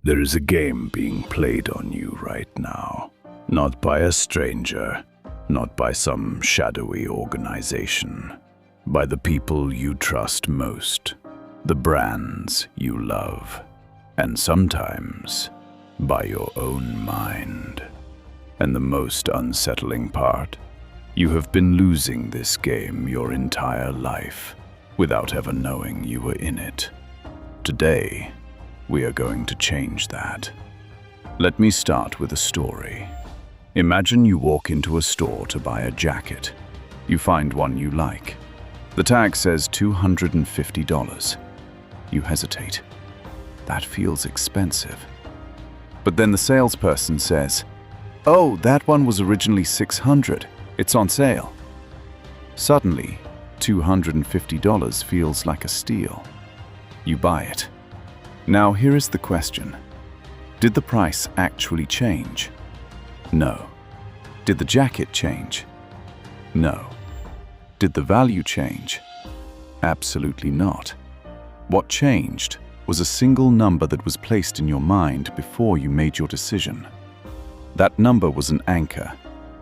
There is a game being played on you right now. Not by a stranger, not by some shadowy organization. By the people you trust most, the brands you love, and sometimes by your own mind. And the most unsettling part, you have been losing this game your entire life without ever knowing you were in it. Today, we are going to change that. Let me start with a story. Imagine you walk into a store to buy a jacket. You find one you like. The tag says $250. You hesitate. That feels expensive. But then the salesperson says, "Oh, that one was originally $600. It's on sale." Suddenly, $250 feels like a steal. You buy it. Now here is the question. Did the price actually change? No. Did the jacket change? No. Did the value change? Absolutely not. What changed was a single number that was placed in your mind before you made your decision. That number was an anchor,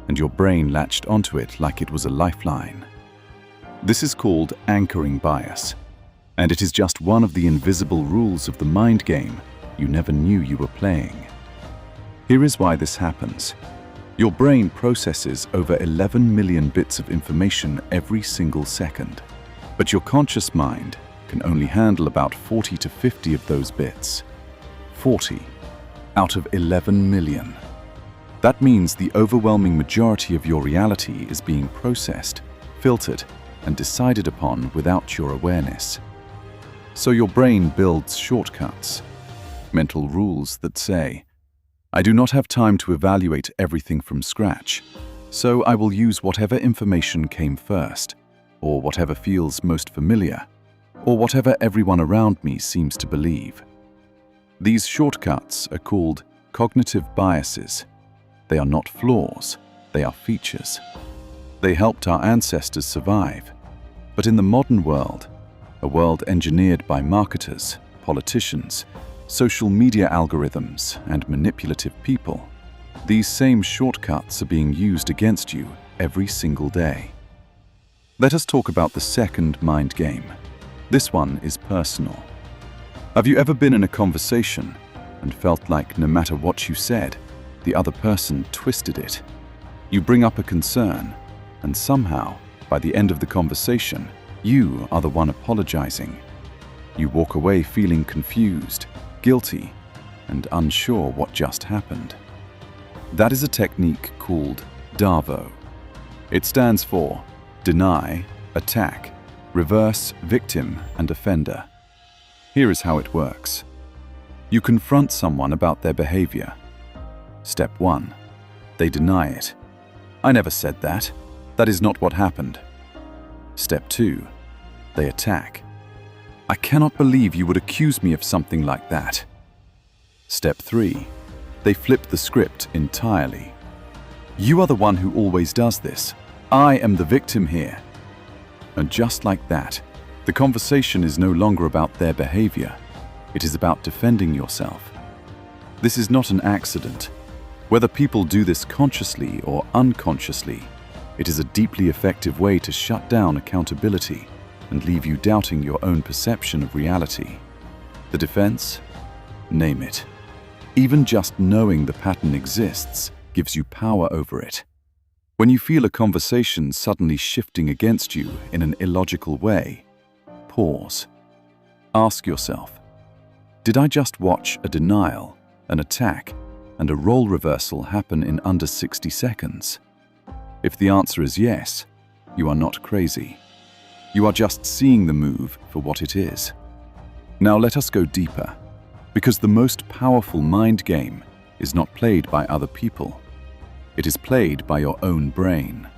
and your brain latched onto it like it was a lifeline. This is called anchoring bias, and it is just one of the invisible rules of the mind game you never knew you were playing. Here is why this happens. Your brain processes over 11 million bits of information every single second, but your conscious mind can only handle about 40 to 50 of those bits. 40 out of 11 million. That means the overwhelming majority of your reality is being processed, filtered, and decided upon without your awareness. So your brain builds shortcuts, mental rules that say, "I do not have time to evaluate everything from scratch, so I will use whatever information came first, or whatever feels most familiar, or whatever everyone around me seems to believe." These shortcuts are called cognitive biases. They are not flaws, they are features. They helped our ancestors survive. But in the modern world, a world engineered by marketers, politicians, social media algorithms, and manipulative people, these same shortcuts are being used against you every single day. Let us talk about the second mind game. This one is personal. Have you ever been in a conversation and felt like no matter what you said, the other person twisted it? You bring up a concern, and somehow, by the end of the conversation, you are the one apologizing. You walk away feeling confused, guilty, and unsure what just happened. That is a technique called DARVO. It stands for deny, attack, reverse, victim, and offender. Here is how it works. You confront someone about their behavior. Step 1. They deny it. "I never said that. That is not what happened." Step 2. They attack. "I cannot believe you would accuse me of something like that." Step 3. They flip the script entirely. "You are the one who always does this. I am the victim here." And just like that, the conversation is no longer about their behavior. It is about defending yourself. This is not an accident. Whether people do this consciously or unconsciously, it is a deeply effective way to shut down accountability and leave you doubting your own perception of reality. The defense? Name it. Even just knowing the pattern exists gives you power over it. When you feel a conversation suddenly shifting against you in an illogical way, pause. Ask yourself, did I just watch a denial, an attack, and a role reversal happen in under 60 seconds? If the answer is yes, you are not crazy. You are just seeing the move for what it is. Now let us go deeper, because the most powerful mind game is not played by other people. It is played by your own brain,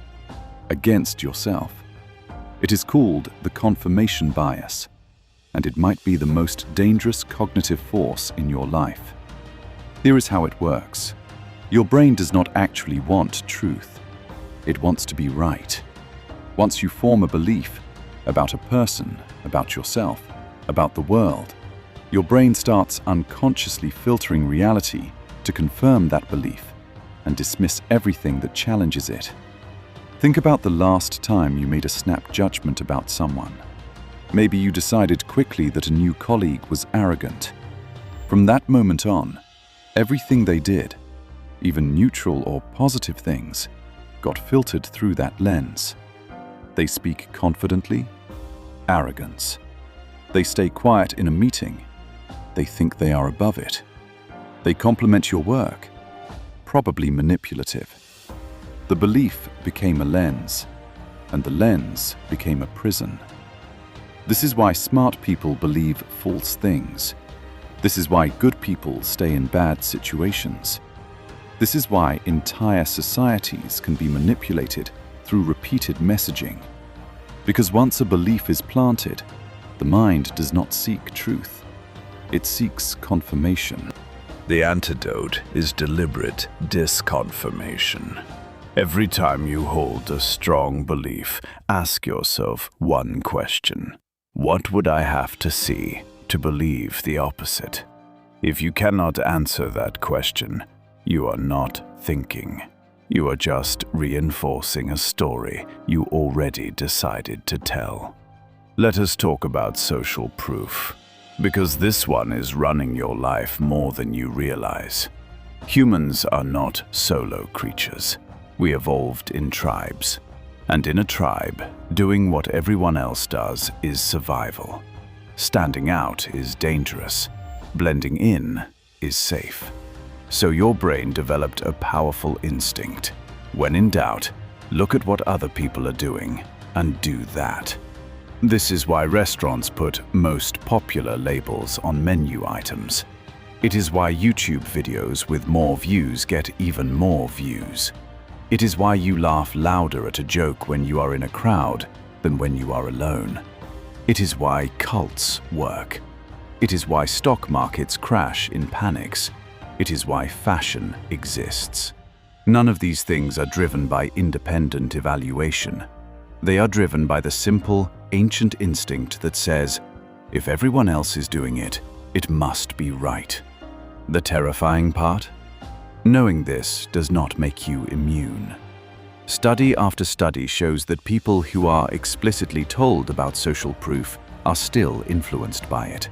against yourself. It is called the confirmation bias, and it might be the most dangerous cognitive force in your life. Here is how it works. Your brain does not actually want truth. It wants to be right. Once you form a belief about a person, about yourself, about the world, Your brain starts unconsciously filtering reality to confirm that belief and dismiss everything that challenges it. Think about the last time you made a snap judgment about someone. Maybe you decided quickly that a new colleague was arrogant. From that moment on, everything they did, even neutral or positive things, got filtered through that lens. They speak confidently, arrogance. They stay quiet in a meeting. They think they are above it. They compliment your work, probably manipulative. The belief became a lens, and the lens became a prison. This is why smart people believe false things. This is why good people stay in bad situations. This is why entire societies can be manipulated through repeated messaging. Because once a belief is planted, the mind does not seek truth. It seeks confirmation. The antidote is deliberate disconfirmation. Every time you hold a strong belief, ask yourself one question. What would I have to see to believe the opposite? If you cannot answer that question, you are not thinking. You are just reinforcing a story you already decided to tell. Let us talk about social proof, because this one is running your life more than you realize. Humans are not solo creatures. We evolved in tribes. And in a tribe, doing what everyone else does is survival. Standing out is dangerous. Blending in is safe. So your brain developed a powerful instinct. When in doubt, look at what other people are doing and do that. This is why restaurants put most popular labels on menu items. It is why YouTube videos with more views get even more views. It is why you laugh louder at a joke when you are in a crowd than when you are alone. It is why cults work. It is why stock markets crash in panics. It is why fashion exists. None of these things are driven by independent evaluation. They are driven by the simple, ancient instinct that says, if everyone else is doing it, it must be right. The terrifying part? Knowing this does not make you immune. Study after study shows that people who are explicitly told about social proof are still influenced by it.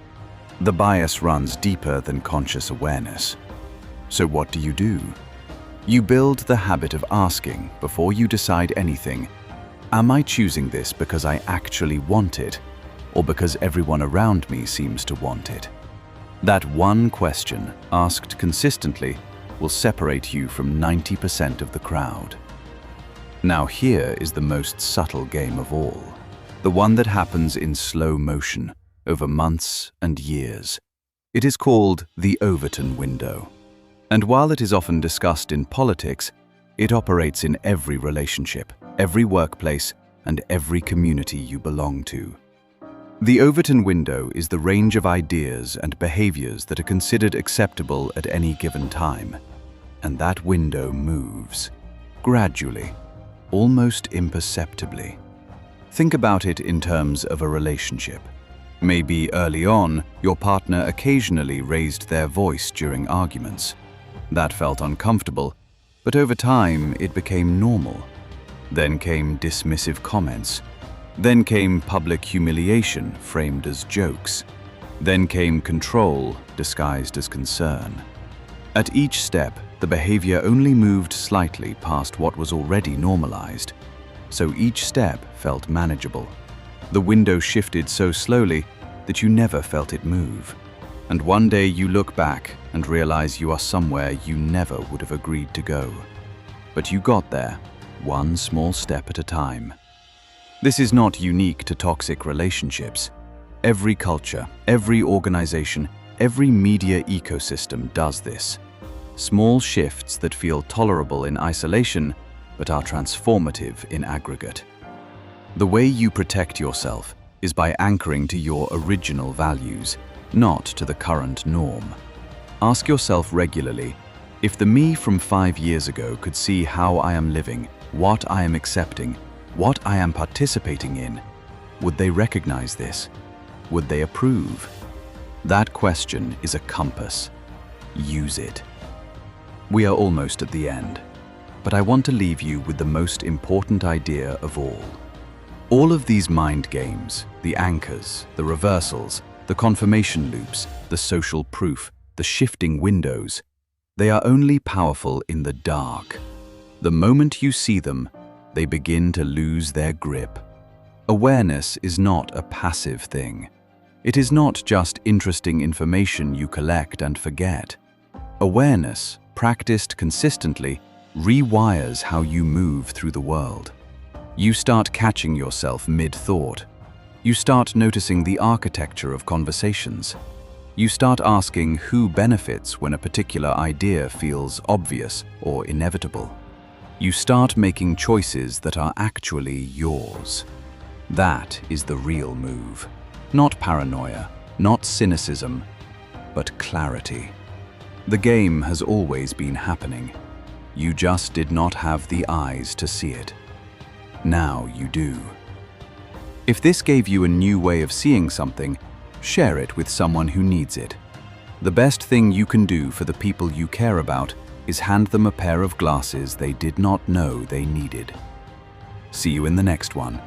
The bias runs deeper than conscious awareness. So what do? You build the habit of asking, before you decide anything, am I choosing this because I actually want it, or because everyone around me seems to want it? That one question, asked consistently, will separate you from 90% of the crowd. Now here is the most subtle game of all, the one that happens in slow motion, over months and years. It is called the Overton Window. And while it is often discussed in politics, it operates in every relationship, every workplace, and every community you belong to. The Overton Window is the range of ideas and behaviors that are considered acceptable at any given time. And that window moves, gradually, almost imperceptibly. Think about it in terms of a relationship. Maybe early on, your partner occasionally raised their voice during arguments. That felt uncomfortable, but over time it became normal. Then came dismissive comments. Then came public humiliation framed as jokes. Then came control disguised as concern. At each step, the behavior only moved slightly past what was already normalized, so each step felt manageable. The window shifted so slowly that you never felt it move. And one day you look back and realize you are somewhere you never would have agreed to go. But you got there, one small step at a time. This is not unique to toxic relationships. Every culture, every organization, every media ecosystem does this. Small shifts that feel tolerable in isolation, but are transformative in aggregate. The way you protect yourself is by anchoring to your original values, not to the current norm. Ask yourself regularly, if the me from 5 years ago could see how I am living, what I am accepting, what I am participating in, would they recognize this? Would they approve? That question is a compass. Use it. We are almost at the end, but I want to leave you with the most important idea of all. All of these mind games, the anchors, the reversals, the confirmation loops, the social proof, the shifting windows, they are only powerful in the dark. The moment you see them, they begin to lose their grip. Awareness is not a passive thing. It is not just interesting information you collect and forget. Awareness, practiced consistently, rewires how you move through the world. You start catching yourself mid-thought. You start noticing the architecture of conversations. You start asking who benefits when a particular idea feels obvious or inevitable. You start making choices that are actually yours. That is the real move. Not paranoia, not cynicism, but clarity. The game has always been happening. You just did not have the eyes to see it. Now you do. If this gave you a new way of seeing something, share it with someone who needs it. The best thing you can do for the people you care about is hand them a pair of glasses they did not know they needed. See you in the next one.